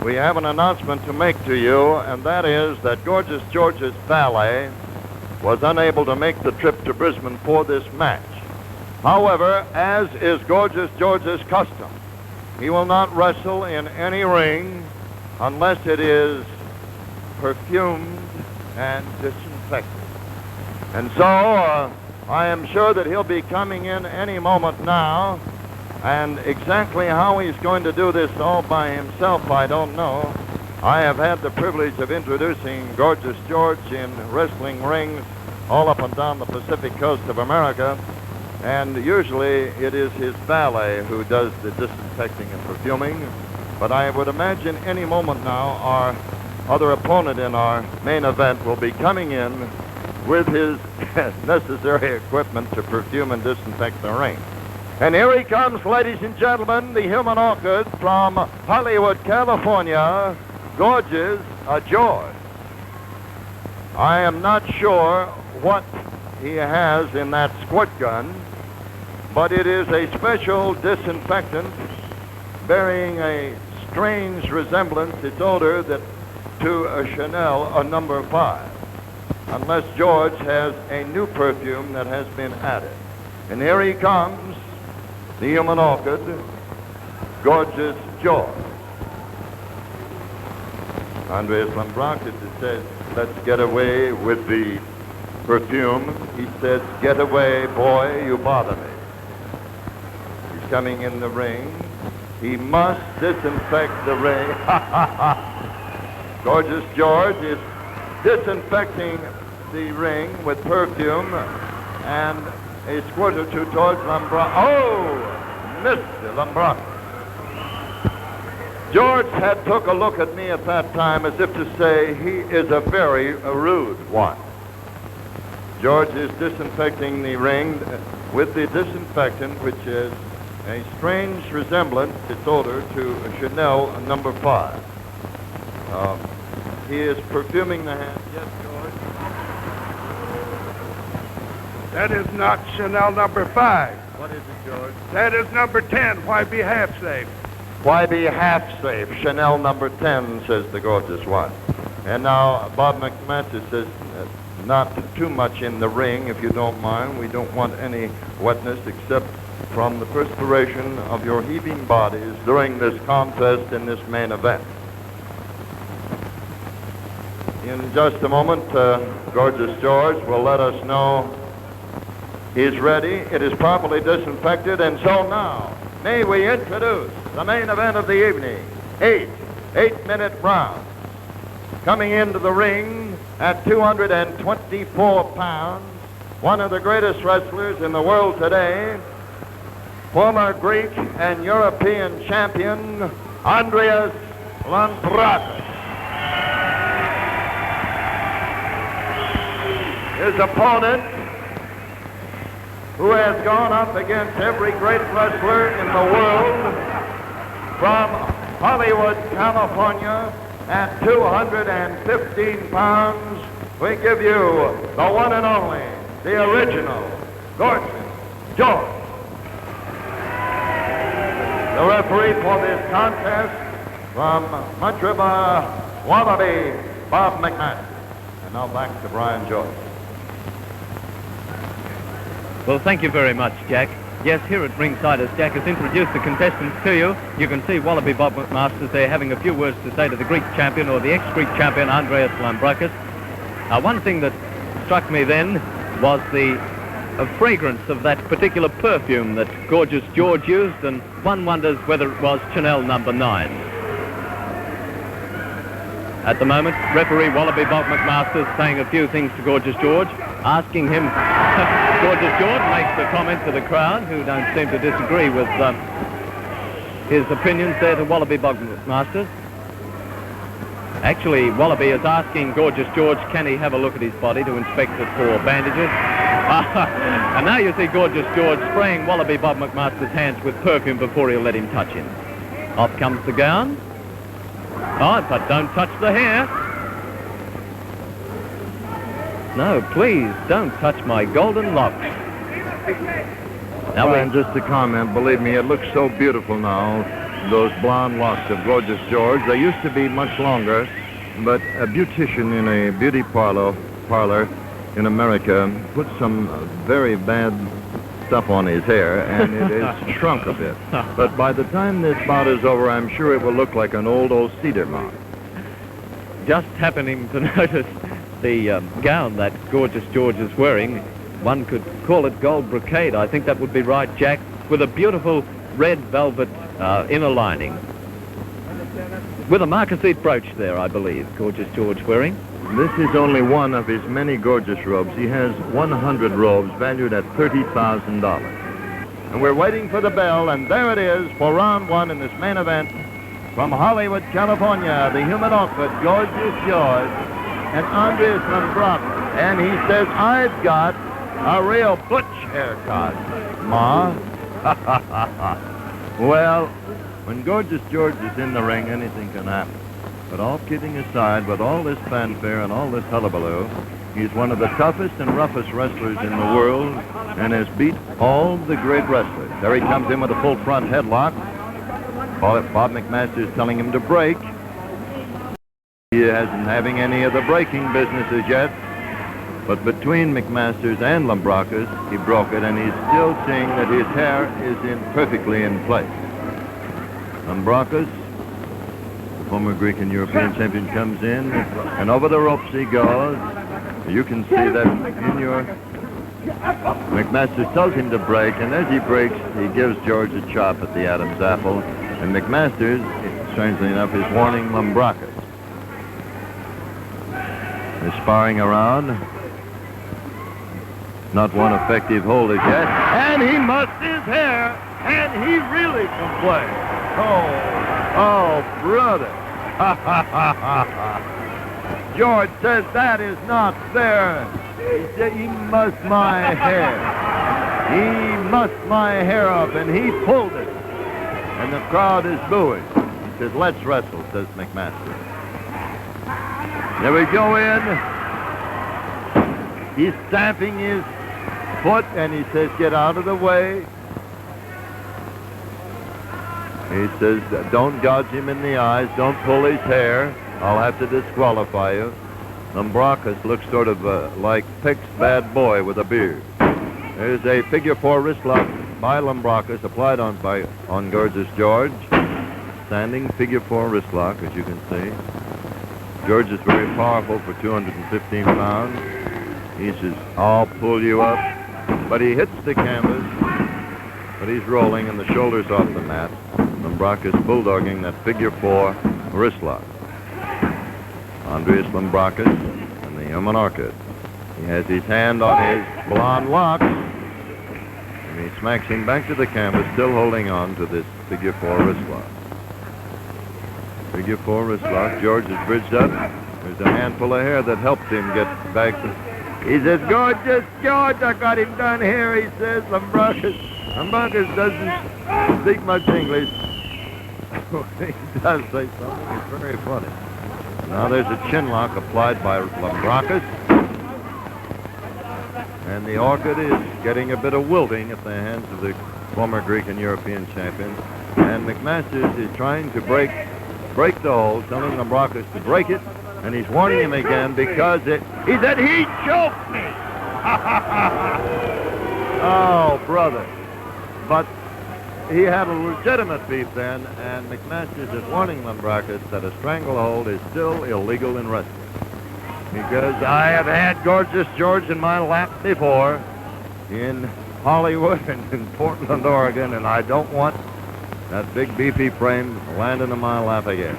we have an announcement to make to you, and that is that Gorgeous George's valet was unable to make the trip to Brisbane for this match. However, as is Gorgeous George's custom, he will not wrestle in any ring unless it is perfumed and disinfected. And so I am sure that he'll be coming in any moment now, and exactly how he's going to do this all by himself, I don't know. I have had the privilege of introducing Gorgeous George in wrestling rings all up and down the Pacific coast of America, and usually it is his valet who does the disinfecting and perfuming. But I would imagine any moment now our other opponent in our main event will be coming in with his necessary equipment to perfume and disinfect the ring. And here he comes, ladies and gentlemen, the human orchid from Hollywood, California, Gorgeous George. I am not sure what he has in that squirt gun, but it is a special disinfectant bearing a strange resemblance, its odor, to a Chanel, a number 5, unless George has a new perfume that has been added. And here he comes, the human orchid, Gorgeous George. Andreas Lambrakis says, let's get away with the perfume. He says, get away, boy, you bother me. He's coming in the ring. He must disinfect the ring. Gorgeous George is disinfecting the ring with perfume and a squirt or two towards Lambrakis. Oh, Mr. Lambrakis. George had took a look at me at that time as if to say he is a very rude one. George is disinfecting the ring with the disinfectant, which is a strange resemblance, its odor, to a Chanel number 5. He is perfuming the hand. Yes, George? That is not Chanel number 5. What is it, George? That is number 10. Why be half safe? Why be half safe? Chanel number 10, says the Gorgeous one. And now Bob McManus says, not too much in the ring, if you don't mind. We don't want any wetness except from the perspiration of your heaving bodies during this contest in this main event. In just a moment, Gorgeous George will let us know he's ready. It is properly disinfected, and so now, may we introduce the main event of the evening, 8-minute rounds. Coming into the ring at 224 pounds, one of the greatest wrestlers in the world today, former Greek and European champion, ANDREAS Lambrakis. His opponent, who has gone up against every great wrestler in the world, from Hollywood, California, at 215 pounds, we give you the one and only, the original, Gorgeous George. The referee for this contest from Montreal, Wallaby, Bob McManus. And now back to Brian George. Well, thank you very much, Jack. Yes, here at ringside, as Jack has introduced the contestants to you, you can see Wallaby Bob McMasters there having a few words to say to the Greek champion, or the ex-Greek champion, ANDREAS Lambrakis. One thing that struck me then was the fragrance of that particular perfume that Gorgeous George used, and one wonders whether it was Chanel number 9. At the moment, referee Wallaby Bob McMasters saying a few things to Gorgeous George, asking him... Gorgeous George makes a comment to the crowd, who don't seem to disagree with his opinions there to Wallaby Bob McMasters. Actually, Wallaby is asking Gorgeous George, can he have a look at his body to inspect it for bandages? And now you see Gorgeous George spraying Wallaby Bob McMasters' hands with perfume before he'll let him touch him. Off comes the gown. Oh, but don't touch the hair. No, please, don't touch my golden locks. Now, Brian, just a comment. Believe me, it looks so beautiful now. those blonde locks of Gorgeous George. They used to be much longer, but a beautician in a beauty parlor in America put some very bad stuff on his hair, and it has shrunk a bit. But by the time this bout is over, I'm sure it will look like an old cedar mount. Just happening to notice the gown that Gorgeous George is wearing, one could call it gold brocade. I think that would be right, Jack, with a beautiful red velvet inner lining. With a marquisite brooch there, I believe, Gorgeous George wearing. This is only one of his many gorgeous robes. He has 100 robes valued at $30,000. And we're waiting for the bell, and there it is for round one in this main event. From Hollywood, California, the human orchid, Gorgeous George, and Andreas Lambrakis. And he says, I've got a real butch haircut, Ma. Well, when Gorgeous George is in the ring, anything can happen. But all kidding aside, with all this fanfare and all this hullabaloo, he's one of the toughest and roughest wrestlers in the world and has beat all the great wrestlers. There he comes in with a full front headlock. Bob McMaster is telling him to break. He isn't having any of the breaking businesses yet. But between McMasters and Lambrakis, he broke it, and he's still seeing that his hair is perfectly in place. Lambrakis, the former Greek and European champion, comes in, and over the ropes he goes. You can see that in your... McMasters tells him to break, and as he breaks, he gives George a chop at the Adam's apple. And McMasters, strangely enough, is warning Lambrakis. They're sparring around. Not one effective hold as yet. And he mussed his hair, and he really can play. Oh, brother. George says that is not fair. He said, he mussed my hair. He mussed my hair up, and he pulled it. And the crowd is booing. He says, let's wrestle, says McMaster. There we go in. He's stamping his foot, and he says, get out of the way. He says, don't gouge him in the eyes, don't pull his hair. I'll have to disqualify you. Lambrakis looks sort of like Pick's bad boy with a beard. There's a figure four wrist lock by Lambrakis applied on Gorgeous George. Standing figure four wrist lock, as you can see. George is very powerful for 215 pounds. He says, I'll pull you up. But he hits the canvas, but he's rolling and the shoulders off the mat. Lambrakis bulldogging that figure four wrist lock. Andreas Lambrakis and the human orchid. He has his hand on his blonde locks, and he smacks him back to the canvas, still holding on to this figure four wrist lock. Figure four wrist lock. George is bridged up. There's a handful of hair that helped him get back to... He says, Gorgeous George, I got him done here, he says. Lambrakis doesn't speak much English. He does say something. It's very funny. Now there's a chin lock applied by Lambrakis. And the orchid is getting a bit of wilting at the hands of the former Greek and European champion. And McMasters is trying to break the hold, telling Lambrakis to break it. And he's warning him again because he said, he choked me. Oh, brother. But he had a legitimate beef then, and McMasters is warning Lambrakis that a stranglehold is still illegal in wrestling. Because I have had Gorgeous George in my lap before in Hollywood and in Portland, Oregon, and I don't want that big beefy frame landing in my lap again.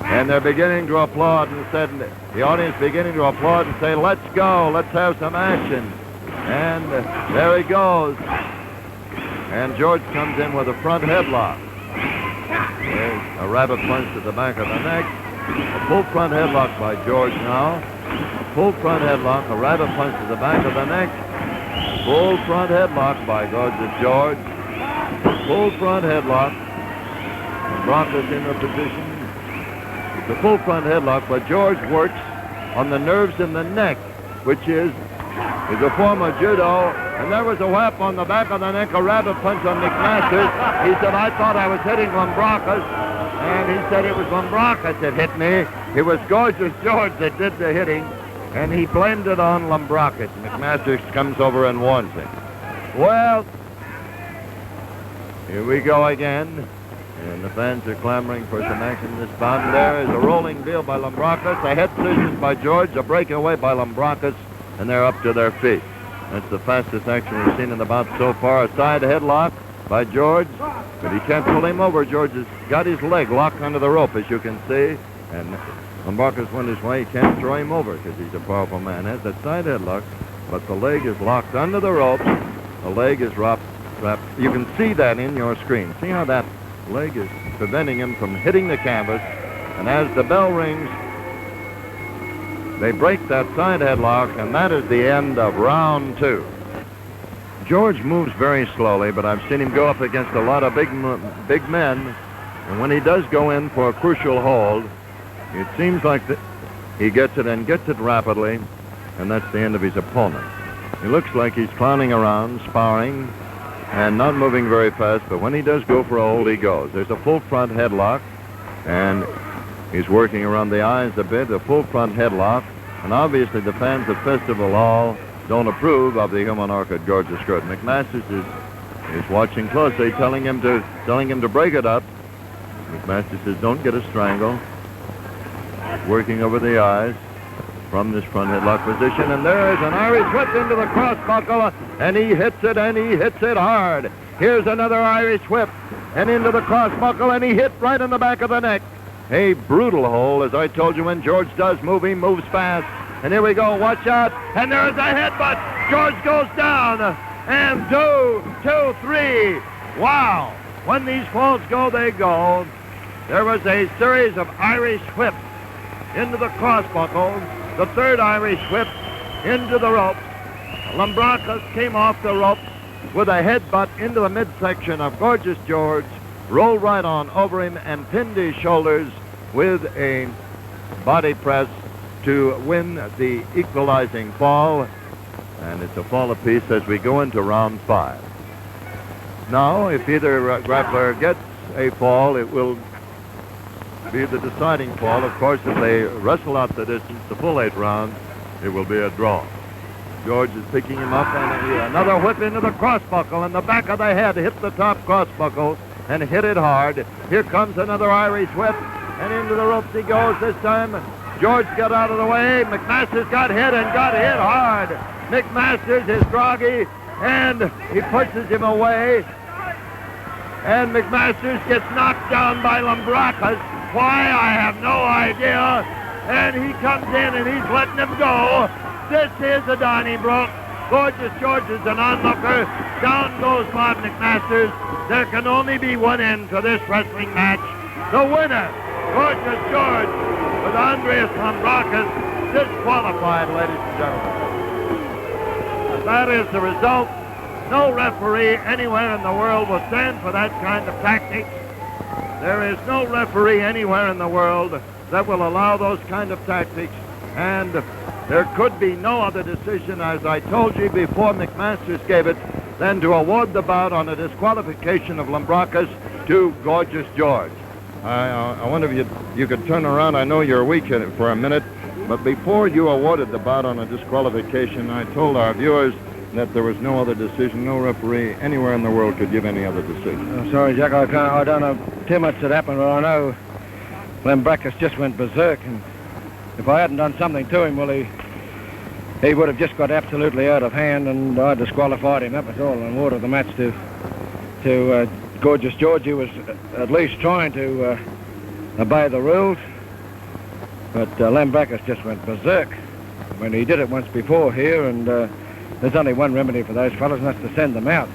And they're beginning to applaud and said, the audience beginning to applaud and say, let's go, let's have some action. And there he goes. And George comes in with a front headlock. There's a rabbit punch to the back of the neck. A full front headlock by George now. Full front headlock, a rabbit punch to the back of the neck. Full front headlock by Gorgeous George. Full front headlock. Lambrakis in the position. The full front headlock, but George works on the nerves in the neck, which is is a form of judo, and there was a whap on the back of the neck, a rabbit punch on McMasters. He said, I thought I was hitting Lambrakis, and he said it was Lambrakis that hit me. It was Gorgeous George that did the hitting, and he blamed it on Lambrakis. McMasters comes over and warns him. Well, here we go again. And the fans are clamoring for some action in this bout. And there is a rolling deal by Lambrakis, a head scissors by George, a breakaway by Lambrakis, and they're up to their feet. That's the fastest action we've seen in the bout so far. A side headlock by George, but he can't pull him over. George has got his leg locked under the rope, as you can see. And Lambrakis went his way. He can't throw him over because he's a powerful man. Has that side headlock, but the leg is locked under the ropes. The leg is wrapped. You can see that in your screen. See how that leg is preventing him from hitting the canvas. And as the bell rings, they break that side headlock, and that is the end of round 2. George moves very slowly, but I've seen him go up against a lot of big men, and when he does go in for a crucial hold, it seems like he gets it and gets it rapidly, and that's the end of his opponent. He looks like he's clowning around, sparring, and not moving very fast, but when he does go for a hold, he goes. There's a full front headlock, and he's working around the eyes a bit, a full front headlock, and obviously the fans of Festival Hall don't approve of the human orchid Gorgeous George. McMasters is watching closely, telling him to break it up. McMasters says, don't get a strangle. He's working over the eyes from this front headlock position, and there is an Irish whip into the crossbuckle, and he hits it hard. Here's another Irish whip, and into the crossbuckle, and he hit right in the back of the neck. A brutal hole, as I told you. When George does move, he moves fast. And here we go, watch out, and there is a headbutt. George goes down, and 2, 3. Wow, when these falls go, they go. There was a series of Irish whips into the crossbuckle, the third Irish whip into the ropes. Lambrakis came off the ropes with a headbutt into the midsection of Gorgeous George, rolled right on over him, and pinned his shoulders with a body press to win the equalizing fall. And it's a fall apiece as we go into round 5. Now, if either grappler gets a fall, it will be the deciding fall. Of course, if they wrestle out the distance, the full 8 rounds, it will be a draw. George is picking him up, and another whip into the crossbuckle, and the back of the head hit the top crossbuckle and hit it hard. Here comes another Irish whip, and into the ropes he goes this time. George got out of the way. McMasters got hit and got hit hard. McMasters is groggy, and he pushes him away. And McMasters gets knocked down by Lambrakis. Why, I have no idea. And he comes in and he's letting him go. This is a Donnybrook. Gorgeous George is an onlooker. Down goes Bob McMasters. There can only be one end to this wrestling match. The winner, Gorgeous George, with Andreas Lambrakis disqualified, ladies and gentlemen. That is the result. No referee anywhere in the world will stand for that kind of tactics. There is no referee anywhere in the world that will allow those kind of tactics, and there could be no other decision, as I told you before McMasters gave it, than to award the bout on a disqualification of Lambrakis to Gorgeous George. I wonder if you could turn around. I know you're weak in it for a minute, but before you awarded the bout on a disqualification, I told our viewers that there was no other decision. No referee anywhere in the world could give any other decision. I'm sorry, Jack. I don't know too much that happened, but I know Lambrakis just went berserk, and if I hadn't done something to him, well, he would have just got absolutely out of hand, and I disqualified him. That was all, and awarded the match to Gorgeous George. He was at least trying to obey the rules, but Lambrakis just went berserk. I mean, he did it once before here, and there's only one remedy for those fellas, and that's to send them out.